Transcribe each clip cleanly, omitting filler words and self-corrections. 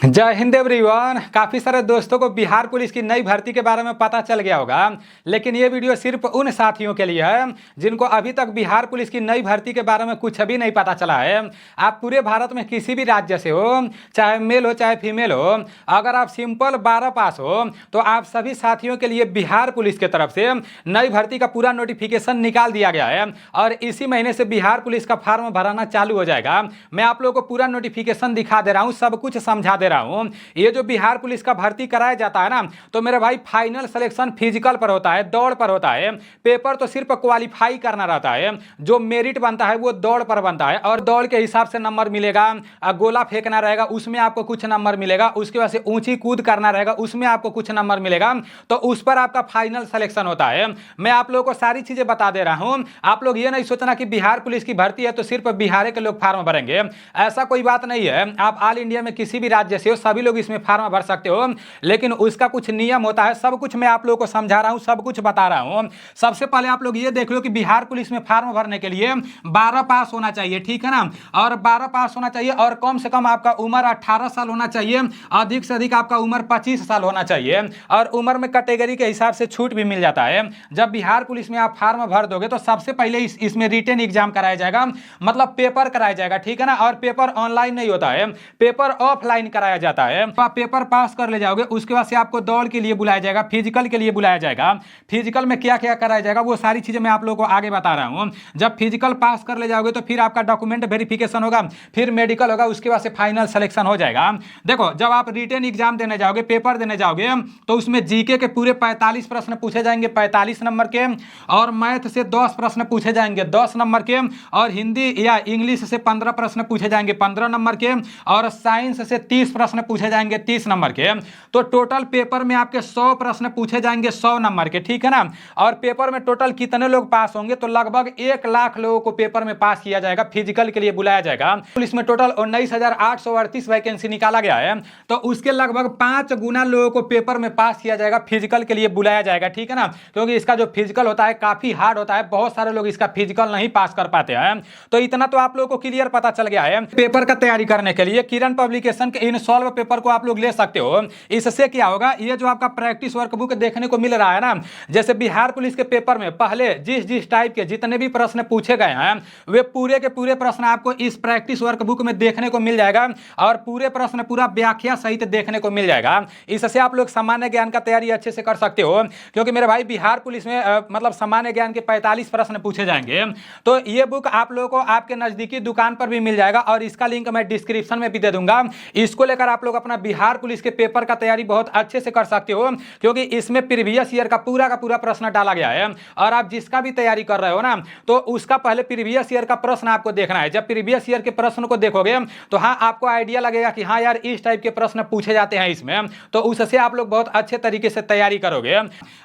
जय हिंद एवरीवन। काफ़ी सारे दोस्तों को बिहार पुलिस की नई भर्ती के बारे में पता चल गया होगा, लेकिन ये वीडियो सिर्फ उन साथियों के लिए है जिनको अभी तक बिहार पुलिस की नई भर्ती के बारे में कुछ भी नहीं पता चला है। आप पूरे भारत में किसी भी राज्य से हो, चाहे मेल हो चाहे फीमेल हो, अगर आप सिंपल 12 पास हो तो आप सभी साथियों के लिए बिहार पुलिस की तरफ से नई भर्ती का पूरा नोटिफिकेशन निकाल दिया गया है और इसी महीने से बिहार पुलिस का फॉर्म भराना चालू हो जाएगा। मैं आप लोगों को पूरा नोटिफिकेशन दिखा दे रहा हूँ, सब कुछ समझा दे रहा हूं। ये जो बिहार पुलिस का भर्ती कराया जाता है ना, तो मेरे भाई फाइनल सिलेक्शन फिजिकल पर होता है, दौड़ पर होता है। पेपर तो सिर्फ क्वालिफाई करना रहता है, जो मेरिट बनता है वो दौड़ पर बनता है और दौड़ के हिसाब से नंबर मिलेगा। गोला फेंकना रहेगा उसमें आपको कुछ नंबर मिलेगा, उसके बाद से ऊंची कूद करना रहेगा उसमें आपको कुछ नंबर मिलेगा, तो उस पर आपका फाइनल सिलेक्शन होता है। मैं आप लोगों को सारी चीजें बता दे रहा हूं। आप लोग ये नहीं सोचना कि बिहार पुलिस की भर्ती है तो सिर्फ बिहार के लोग फार्म भरेंगे, ऐसा कोई बात नहीं है। आप ऑल इंडिया में किसी भी राज्य से हो, सभी लोग इसमें फार्म भर सकते हो, लेकिन उसका कुछ नियम होता है। सब कुछ मैं आप लोगों को समझा रहा हूं, सब कुछ बता रहा हूं। सबसे पहले आप लोग ये देख लो कि बिहार पुलिस में फार्म भरने के लिए 12 पास होना चाहिए, ठीक है ना। और 12 पास होना चाहिए और कम से कम आपका उम्र 18 साल होना चाहिए, अधिक से अधिक आपका उम्र 25 साल होना चाहिए। और उम्र में कैटेगरी के हिसाब से छूट भी मिल जाता है। जब बिहार पुलिस में आप फार्म भर दोगे तो सबसे पहले इसमें रिटन एग्जाम कराया जाएगा, मतलब पेपर कराया जाएगा, ठीक है ना। और पेपर ऑनलाइन नहीं होता है, पेपर ऑफलाइन कराया जाता है। तो आप पेपर पास कर ले जाओगे, उसके बाद से आपको दौड़ के लिए बुलाया जाएगा, फिजिकल के लिए बुलाया जाएगा। फिजिकल में क्या क्या कराया जाएगा वो सारी चीजें मैं आप लोगों को आगे बता रहा हूं। जब फिजिकल पास कर ले जाओगे तो फिर आपका डॉक्यूमेंट वेरिफिकेशन होगा, फिर मेडिकल होगा, उसके बाद से फाइनल सिलेक्शन हो जाएगा। देखो, जब आप रिटन एग्जाम देने जाओगे, पेपर देने जाओगे, तो उसमें जीके के पूरे 45 प्रश्न पूछे जाएंगे 45 नंबर के, और मैथ से 10 प्रश्न पूछे जाएंगे 10 नंबर के, और हिंदी या इंग्लिश से 15 प्रश्न पूछे जाएंगे 15 नंबर के, और साइंस से 30 प्रश्न पूछे जाएंगे 30 नंबर के। तो टोटल पेपर में आपके 100 प्रश्न पूछे जाएंगे 100 नंबर के, ठीक है ना। और पेपर में टोटल कितने लोग पास होंगे, तो लगभग 1 लाख लोगों को पेपर में पास किया जाएगा, फिजिकल के लिए बुलाया जाएगा। पुलिस में टोटल 19,838 वैकेंसी निकाला गया है, तो उसके लगभग 5 गुना लोगों को पेपर में पास किया जाएगा, फिजिकल के लिए बुलाया जाएगा, ठीक है ना। क्योंकि इसका जो फिजिकल होता है काफी हार्ड होता है, बहुत सारे लोग इसका फिजिकल नहीं पास कर पाते हैं। तो इतना तो आप लोगों को क्लियर पता चल गया है। पेपर का तैयारी करने के लिए किरण पब्लिकेशन के इनसॉल्व पेपर को आप लोग ले सकते हो। इससे क्या होगा, ये जो आपका प्रैक्टिस वर्क बुक देखने को मिल रहा है ना, जैसे बिहार पुलिस के पेपर में पहले जिस टाइप के जितने भी प्रश्न पूछे गए हैं वे पूरे के पूरे प्रश्न आपको इस प्रैक्टिस वर्क बुक में देखने को मिल जाएगा, और पूरे प्रश्न पूरा व्याख्या सहित देखने को मिल जाएगा। इससे आप लोग सामान्य ज्ञान का तैयारी अच्छे से कर सकते हो, क्योंकि मेरे भाई बिहार पुलिस में मतलब सामान्य ज्ञान के 45 प्रश्न पूछे जाएंगे। तो ये बुक आप लोगों को आपके नजदीकी दुकान पर भी मिल जाएगा, और इसका लिंक मैं डिस्क्रिप्शन में भी दे दूंगा। इसको लेकर आप लोग अपना बिहार पुलिस के पेपर का तैयारी बहुत अच्छे से कर सकते हो, क्योंकि इसमें प्रीवियस ईयर का पूरा प्रश्न डाला गया है। और आप जिसका भी तैयारी कर रहे हो ना, तो उसका पहले प्रीवियस ईयर का प्रश्न आपको देखना है। जब प्रीवियस ईयर के प्रश्न को देखोगे तो हाँ, आपको आइडिया लगेगा कि हाँ यार, इस टाइप के प्रश्न पूछे जाते हैं इसमें, तो उससे आप लोग बहुत अच्छे तरीके से तैयारी करोगे।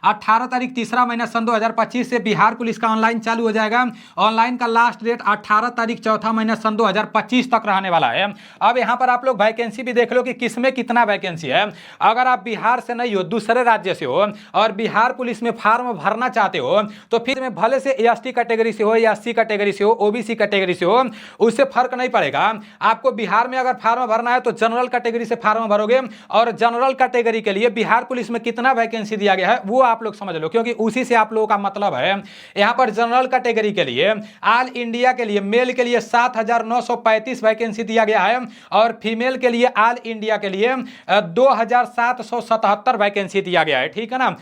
18 तारीख तीसरा महीना सन 2025 से बिहार पुलिस का ऑनलाइन चालू हो जाएगा। ऑनलाइन का लास्ट डेट 18 तारीख चौथा महीना सन 2025 तक रहने वाला है। अब यहाँ पर आप लोग वैकेंसी भी देख लो कि किसमें कितना वैकेंसी है। अगर आप बिहार से नहीं हो, दूसरे राज्य से हो, और बिहार पुलिस में फार्म भरना चाहते हो, तो फिर में भले से एसटी कैटेगरी से हो या एससी कैटेगरी से हो, ओबीसी कैटेगरी से हो, उससे फर्क नहीं पड़ेगा। आपको बिहार में अगर फार्म भरना है तो जनरल कैटेगरी से फार्म भरोगे, और जनरल कैटेगरी के लिए बिहार पुलिस में कितना वैकेंसी दिया गया है वो आप लोग समझ लो, क्योंकि उसी से आप लोगों का मतलब है। यहाँ पर जनरल कैटेगरी के लिए ऑल इंडिया के लिए मेल के लिए 7,935 वैकेंसी दिया गया है, और फीमेल के लिए ऑल इंडिया के लिए 2,777 वैकेंसी दिया गया है, ठीक है ना।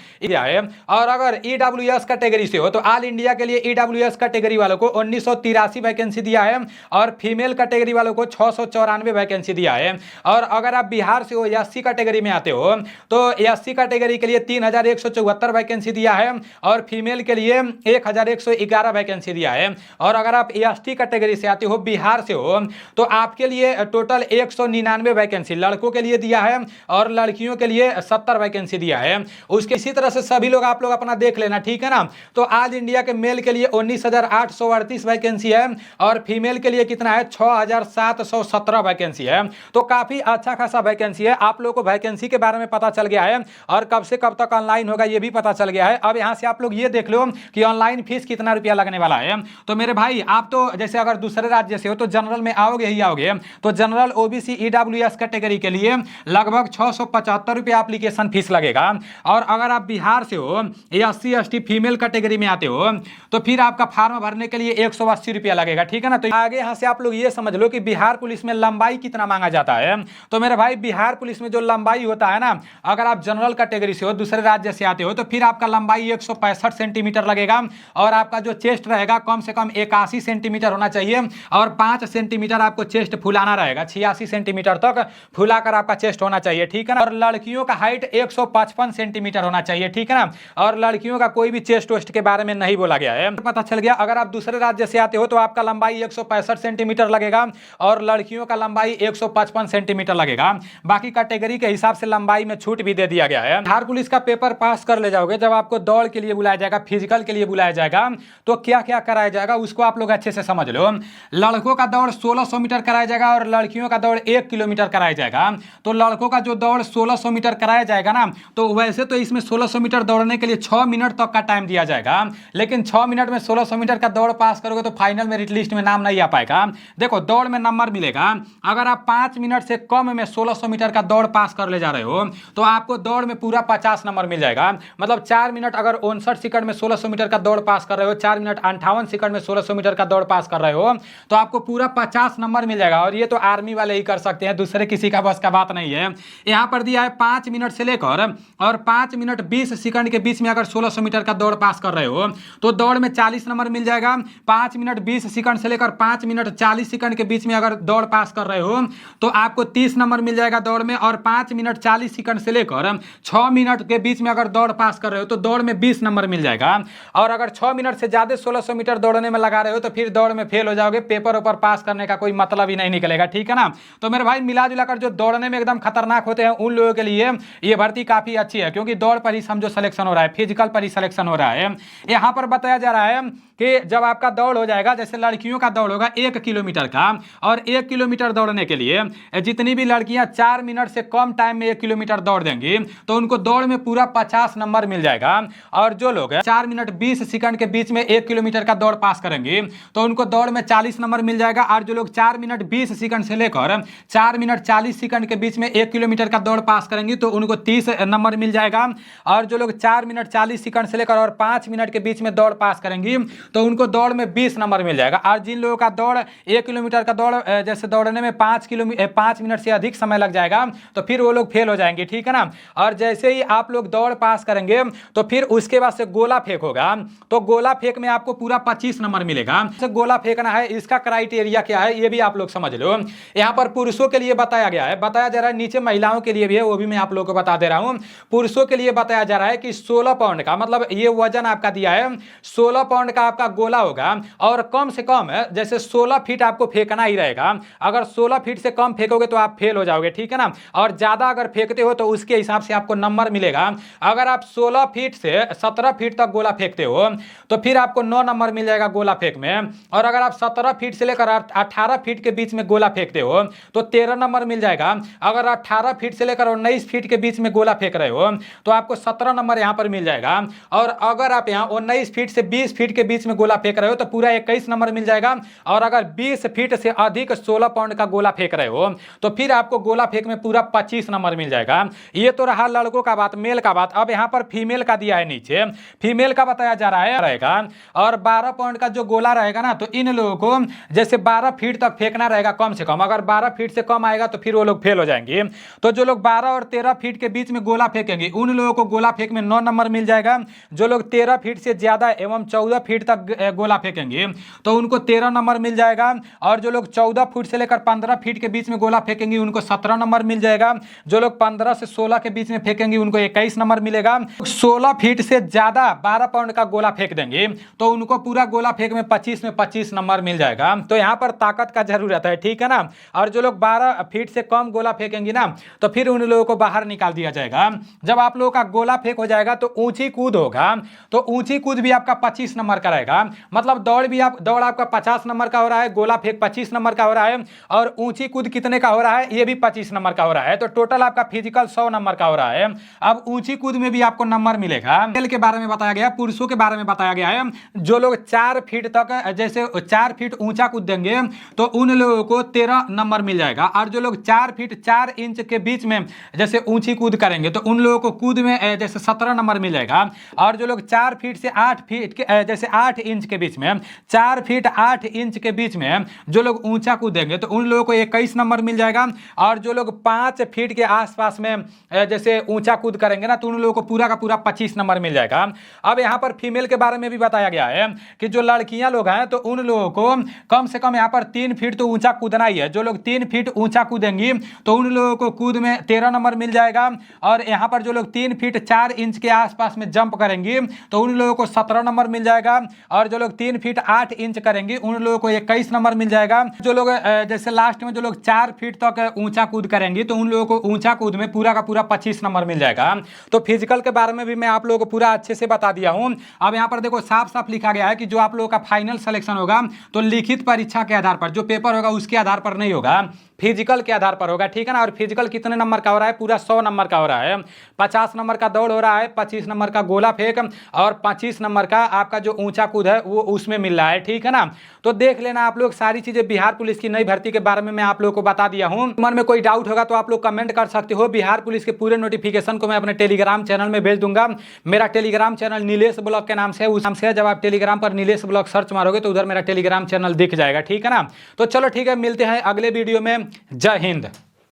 और अगर ईडब्ल्यूएस कैटेगरी से हो तो ऑल इंडिया के लिए ईडब्ल्यूएस कैटेगरी वालों को 1983 वैकेंसी दिया है, और फीमेल कैटेगरी वालों को 694 वैकेंसी दिया है। और अगर आप बिहार से हो या एससी कैटेगरी में आते हो तो एससी कैटेगरी के लिए 3,174 वैकेंसी दिया है, और फीमेल के लिए 1,111 वैकेंसी दिया है। और अगर आप एसटी कैटेगरी से आते हो, बिहार से हो, तो आपके लिए टोटल 199 वैकेंसी लड़कों के लिए दिया है, और लड़कियों के लिए 70 वैकेंसी दिया है। उसके इसी तरह से सभी लोग आप लोग अपना देख लेना, ठीक है ना। तो ऑल इंडिया के मेल के लिए 19,838 वैकेंसी है, और फीमेल के लिए कितना है, 6,717 वैकेंसी है। तो काफी अच्छा खासा वैकेंसी है। आप लोगों को वैकेंसी के बारे में पता चल गया है, और कब से कब तक ऑनलाइन होगा ये भी पता चल गया है। अब यहाँ से आप लोग ये देख लो कि ऑनलाइन फीस कितना रुपया लगने वाला है। तो मेरे भाई, आप तो जैसे अगर दूसरे राज्य से हो तो जनरल में आओगे ही आओगे, तो जनरल, ओबीसी, ईडब्ल्यूएस कैटेगरी के लिए लगभग 675 रुपये एप्लीकेशन फीस लगेगा। और अगर आप बिहार से हो या SC ST फीमेल कैटेगरी में आते हो तो फिर आपका फॉर्म भरने के लिए 180 रुपया लगेगा, ठीक है ना। तो आगे यहाँ से आप लोग ये समझ लो कि बिहार पुलिस में लंबाई कितना मांगा जाता है। तो मेरे भाई बिहार पुलिस में जो लंबाई होता है ना, अगर आप जनरल कैटेगरी से हो, दूसरे राज्य से आते हो, तो फिर आपका लंबाई 165 सेंटीमीटर लगेगा। और आपका जो चेस्ट रहेगा कम से कम 81 सेंटीमीटर होना चाहिए और 5 सेंटीमीटर आपको चेस्ट फुलाना रहेगा, 86 सेंटीमीटर तक फुलाकर आपका चेस्ट होना चाहिए, ठीक है ना। और लड़कियों का हाइट 155 सेंटीमीटर होना चाहिए, ठीक है ना। और लड़कियों का कोई भी चेस्ट वेस्ट के बारे में नहीं बोला गया है, पता चल गया। अगर आप दूसरे राज्य से आते हो तो आपका लंबाई 165 सेंटीमीटर लगेगा और लड़कियों का लंबाई 155 सेंटीमीटर लगेगा। बाकी कैटेगरी के हिसाब से लंबाई में छूट भी दे दिया गया है। बिहार पुलिस का पेपर पास कर ले जाओगे, जब आपको दौड़ के लिए बुलाया जाएगा, फिजिकल के लिए बुलाया जाएगा, तो क्या क्या कराया जाएगा उसको आप लोग अच्छे से समझ लो। लड़कों का दौड़ 1600 मीटर कराया जाएगा और लड़कियों का दौड़ 1 किलोमीटर कराया जाएगा। तो लड़कों का जो दौड़ 1600 मीटर कराया जाएगा ना, तो वैसे तो इसमें 1600 मीटर दौड़ने के लिए 6 मिनट तक का टाइम दिया जाएगा, लेकिन 6 मिनट में 1600 मीटर का दौड़ पास करोगे तो फाइनल मेरिट लिस्ट में नाम नहीं आ पाएगा। देखो दौड़ में नंबर मिलेगा, अगर आप 5 मिनट से कम में 1600 मीटर का दौड़ पास कर ले जा रहे हो तो आपको दौड़ में पूरा 50 नंबर मिल जाएगा। मतलब 4 मिनट अगर 59 सेकंड में 1600 मीटर का दौड़ पास कर रहे हो, 4 मिनट 58 सेकंड में 1600 मीटर का दौड़ पास कर रहे हो, तो आपको पूरा 50 नंबर मिल जाएगा। और ये तो आर्मी वाले ही कर सकते हैं, दूसरे किसी का बस का बात नहीं है। यहाँ पर दिया है 5 मिनट से लेकर और 5 मिनट 20 सेकंड के बीच में अगर 1600 मीटर का दौड़ पास कर रहे हो तो दौड़ में 40 नंबर मिल जाएगा। 5 मिनट 20 सेकंड से लेकर 5 मिनट 40 सेकंड के बीच में अगर दौड़ पास कर रहे हो तो आपको 30 नंबर मिल जाएगा दौड़ में। और 5 मिनट 40 सेकंड से लेकर 6 मिनट के बीच में अगर दौड़ पास कर रहे हो तो दौड़ में 20 नंबर मिल जाएगा। और अगर 6 मिनट से ज्यादा 1600 मीटर दौड़ने में लगा रहे हो तो फिर दौड़ में फेल हो जाओगे, पेपर ऊपर पास करने का कोई मतलब ही नहीं निकलेगा, ठीक है ना। तो मेरे भाई मिला जुलाकर जो दौड़ने में एकदम खतरनाक होते हैं उन लोगों के लिए ये भर्ती काफी अच्छी है, क्योंकि दौड़ पर ही समझो सिलेक्शन हो रहा है, फिजिकल पर ही सिलेक्शन हो रहा है। यहाँ पर बताया जा रहा है कि जब आपका दौड़ हो जाएगा, जैसे लड़कियों का दौड़ होगा 1 किलोमीटर का, और 1 किलोमीटर दौड़ने के लिए जितनी भी लड़कियां 4 मिनट से कम टाइम में 1 किलोमीटर दौड़ देंगी तो उनको दौड़ में पूरा 50 नंबर मिल जाएगा। और जो लोग 4 मिनट 20 सेकंड के बीच में 1 किलोमीटर का दौड़ पास करेंगे तो उनको दौड़ में 40 नंबर मिल जाएगा। और जो लोग 4 मिनट 20 सेकंड से लेकर 4 मिनट 40 सेकंड के बीच में 1 किलोमीटर का दौड़ पास करेंगे तो उनको 30 नंबर मिल जाएगा। और जो लोग 4 मिनट 40 सेकंड से लेकर और 5 मिनट के बीच में दौड़ पास करेंगी तो उनको दौड़ में 20 नंबर मिल जाएगा। और जिन लोगों का दौड़ 1 किलोमीटर का दौड़ जैसे दौड़ने में 5 मिनट से अधिक समय लग जाएगा तो फिर वो लोग फेल हो जाएंगे, ठीक है ना। और जैसे ही आप लोग दौड़ पास करेंगे तो फिर उसके बाद से गोला फेंक होगा, तो गोला फेंक में आपको पूरा 25 नंबर मिलेगा। गोला फेंकना है, इसका क्राइटेरिया क्या है ये भी आप लोग समझ लो। यहाँ पर पुरुषों के लिए बताया गया है, बताया जा रहा है, नीचे महिलाओं के लिए भी है, वो भी मैं आप लोगों को बता दे रहा हूँ। पुरुषों के लिए बताया जा रहा है कि 16 पाउंड का, मतलब ये वजन आपका दिया है 16 पाउंड का आपका गोला होगा और कम से कम जैसे 16 फीट आपको फेंकना ही रहेगा। अगर 16 फीट से कम फेंकोगे तो आप फेल हो जाओगे, ठीक है ना। और ज्यादा अगर फेंकते हो तो उसके हिसाब से आपको नंबर मिलेगा। अगर आप 16 फीट से 17 फीट तक गोला फेंकते हो तो फिर आपको 9 नंबर मिल जाएगा गोला फेंक में। और अगर आप 17 फीट से लेकर 18 फीट के बीच में गोला फेंकते हो तो 13 नंबर मिल जाएगा। अगर 18 फीट से लेकर 19 फीट के बीच में गोला फेंक रहे हो तो आपको 17 नंबर यहाँ पर मिल जाएगा। और अगर आप यहाँ 19 फीट से 20 फीट के बीच में गोला फेंक रहे हो तो पूरा 21 नंबर मिल जाएगा। और अगर 20 फीट से अधिक 16 पाउंड का गोला फेंक रहे हो तो फिर आपको गोला फेंक में पूरा 25 नंबर मिल जाएगा। ये तो रहा लड़कों का बात, मेल का बात। अब यहाँ पर फीमेल का दिया है नीचे, फीमेल का बताया जा रहा है रहेगा। और 12 पाउंड का जो गोला रहेगा ना तो इन लोगों को जैसे 12 फीट तक फेंकना रहेगा कम से कम। अगर 12 फीट से कम आएगा तो फिर वो लोग फेल हो जाएंगे। तो जो लोग 12 और 13 फीट के बीच में गोला फेंकेंगे उन लोगों को गोला फेंक में 9 नंबर मिल जाएगा। जो लोग 13 फीट से ज्यादा एवं 14 फीट तक गोला फेंकेंगे तो उनको 13 नंबर मिल जाएगा। और जो लोग 14 फीट से लेकर 15 फीट के बीच में गोला फेंकेंगे उनको 17 नंबर मिल जाएगा। जो लोग 15 से 16 के बीच में फेंकेंगे उनको 21 नंबर मिलेगा। 16 फीट से ज्यादा 12 पाउंड का गोला फेंक देंगे तो उनको पूरा गोला फेंक में 25 नंबर मिल जाएगा। तो यहाँ पर ताकत का जरूरत है, ठीक है ना। और जो लोग 12 फीट से कम गोला फेंकेंगे ना तो फिर उन लोगों को बाहर निकाल दिया जाएगा। जब आप लोगों का गोला फेंक हो जाएगा तो ऊंची कूद होगा, तो ऊंची कूद भी आपका 25 नंबर का रहेगा। मतलब दौड़ आपका 50 नंबर का हो रहा है, गोला फेंक 25 नंबर का हो रहा है और ऊंची कूद कितने का हो रहा है ये भी 25 नंबर का हो रहा है। तो टोटल आपका फिजिकल 100 नंबर का हो रहा है। अब ऊंची कूद में भी आपको नंबर मिलेगा। खेल के बारे में बताया गया, पुरुषों के बारे में बताया गया है। जो लोग 4 फीट तक जैसे 4 फीट ऊंचा कूद देंगे तो उन लोगों को 13 नंबर मिल जाएगा। और जो लोग 4 फीट 4 इंच के बीच में जैसे ऊंची कूद करेंगे तो उन लोगों को कूद में जैसे 17 नंबर मिल जाएगा। और जो लोग 4 फीट से 8 फीट के जैसे 8 इंच के बीच में 4 फीट 8 इंच के बीच में जो लोग ऊंचा कूदेंगे तो उन लोगों को 21 नंबर मिल जाएगा। और जो लोग 5 फीट के आसपास में जैसे ऊंचा कूद करेंगे ना तो उन लोगों को पूरा का पूरा 25 नंबर मिल जाएगा। अब यहाँ पर फीमेल के बारे में भी बताया गया है कि जो लड़कियां लोग हैं तो उन लोगों को कम से कम यहाँ पर 3 फीट तो ऊंचा कूदना ही है। जो लोग 3 फीट ऊंचा कूदेंगी तो उन लोगों को कूद में 13 नंबर मिल जाएगा। और यहाँ पर जो लोग 3 फीट 4 इंच के आसपास में जंप करेंगी तो उन लोगों को 17 नंबर मिल जाएगा। और जो लोग 3 फीट 8 इंच करेंगे उन लोगों को 21 नंबर मिल जाएगा। जो लोग जैसे लास्ट में जो लोग 4 फीट तक ऊंचा कूद करेंगे तो उन लोगों को ऊंचा कूद में पूरा का पूरा 25 नंबर मिल जाएगा। तो फिजिकल के बारे में भी मैं आप लोगों को पूरा अच्छे से बता दिया हूं। अब यहाँ पर देखो साफ साफ लिखा गया है कि जो आप लोगों का फाइनल सिलेक्शन होगा तो लिखित परीक्षा के आधार पर, जो पेपर होगा उसके आधार पर नहीं होगा, फिजिकल के आधार पर होगा, ठीक है ना। और फिजिकल कितने नंबर का हो रहा है? पूरा 100 नंबर का हो रहा है। 50 नंबर का दौड़ हो रहा है, 25 नंबर का गोला फेंक और 25 नंबर का आपका जो ऊंचा कूद है वो उसमें मिल रहा है, ठीक है ना। तो देख लेना आप लोग, सारी चीजें बिहार पुलिस की नई भर्ती के बारे में मैं आप लोगों को बता दिया हूं। मन में कोई डाउट होगा तो आप लोग कमेंट कर सकते हो। बिहार पुलिस के पूरे नोटिफिकेशन को मैं अपने टेलीग्राम चैनल में भेज दूंगा। मेरा टेलीग्राम चैनल नीलेश ब्लॉग के नाम से है, उस नाम से जब आप टेलीग्राम पर नीलेश ब्लॉग सर्च मारोगे तो उधर मेरा टेलीग्राम चैनल दिख जाएगा, ठीक है ना। तो चलो ठीक है, मिलते हैं अगले वीडियो में। जय हिंद।